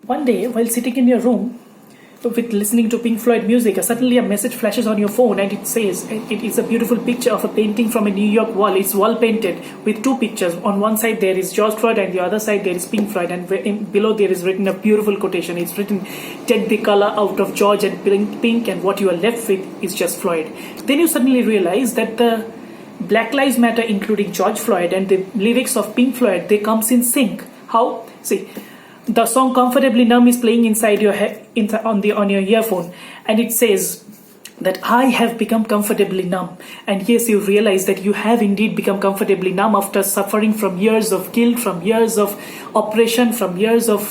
One day, while sitting in your room with listening to Pink Floyd music, suddenly a message flashes on your phone and it says, it is a beautiful picture of a painting from a New York wall. It's wall painted with two pictures. On one side there is George Floyd and the other side there is Pink Floyd, and below there is written a beautiful quotation. It's written, "Take the color out of George and Pink and what you are left with is just Floyd." Then you suddenly realize that the Black Lives Matter, including George Floyd, and the lyrics of Pink Floyd, they comes in sync. How? See, the song "Comfortably Numb" is playing inside your head, on your earphone, and it says that I have become comfortably numb. And yes, you realize that you have indeed become comfortably numb after suffering from years of guilt, from years of oppression, from years of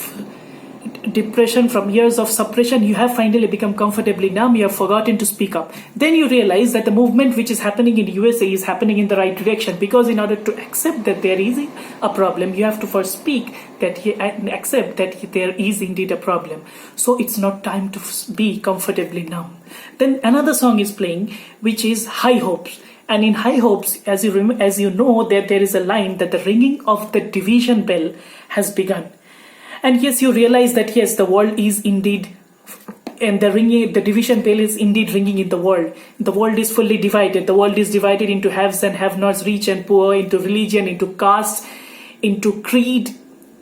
depression, from years of suppression. You have finally become comfortably numb. You have forgotten to speak up. Then you realize that the movement which is happening in USA is happening in the right direction, because in order to accept that there is a problem, you have to first speak that and accept that there is indeed a problem. So it's not time to be comfortably numb. Then another song is playing, which is High Hopes. And in High Hopes, as you know, that there is a line that the ringing of the division bell has begun. And yes, you realize that yes, the world is indeed, and the division bell is indeed ringing in the world. The world is fully divided. The world is divided into haves and have-nots, rich and poor, into religion, into caste, into creed,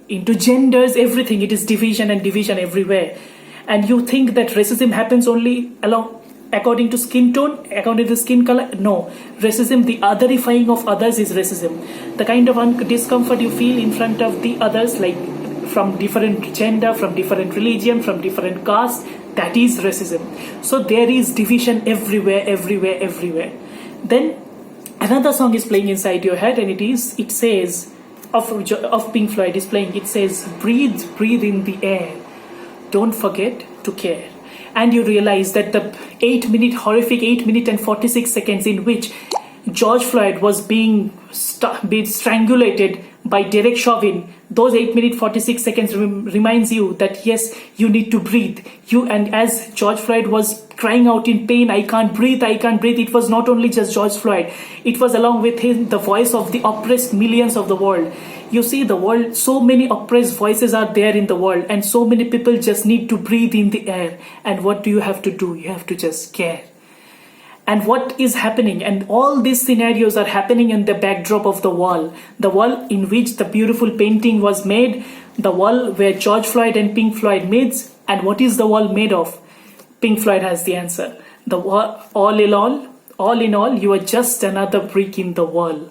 into genders, everything. It is division and division everywhere. And you think that racism happens only according to skin tone, according to skin color? No. Racism, the otherifying of others, is racism. The kind of discomfort you feel in front of the others, like from different gender, from different religion, from different caste, that is racism. So there is division everywhere, everywhere, everywhere. Then another song is playing inside your head, and it says, of Pink Floyd is playing, it says, breathe in the air, don't forget to care. And you realize that the horrific 8 minutes and 46 seconds in which George Floyd was being strangulated by Derek Chauvin, those 8 minutes 46 seconds reminds you that yes, you need to breathe. And as George Floyd was crying out in pain, I can't breathe, it was not only just George Floyd, it was along with him the voice of the oppressed millions of the world. You see, the world, so many oppressed voices are there in the world, and so many people just need to breathe in the air. And what do you have to do? You have to just care. And what is happening? And all these scenarios are happening in the backdrop of the wall in which the beautiful painting was made, the wall where George Floyd and Pink Floyd meets. And what is the wall made of? Pink Floyd has the answer. The wall, all in all, you are just another brick in the wall.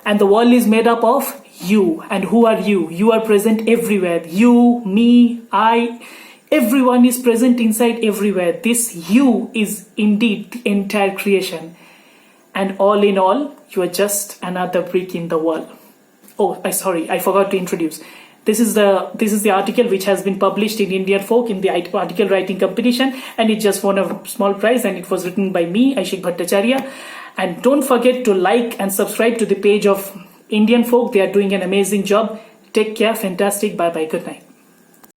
And the wall is made up of you. And who are you? You are present everywhere. You, me, I. Everyone is present inside everywhere. This you is indeed the entire creation. And all in all, you are just another brick in the wall. Oh, I forgot to introduce. This is the article which has been published in Indian Folk in the article writing competition, and it just won a small prize, and it was written by me, Aishik Bhattacharya. And don't forget to like and subscribe to the page of Indian Folk. They are doing an amazing job. Take care. Fantastic. Bye-bye. Good night.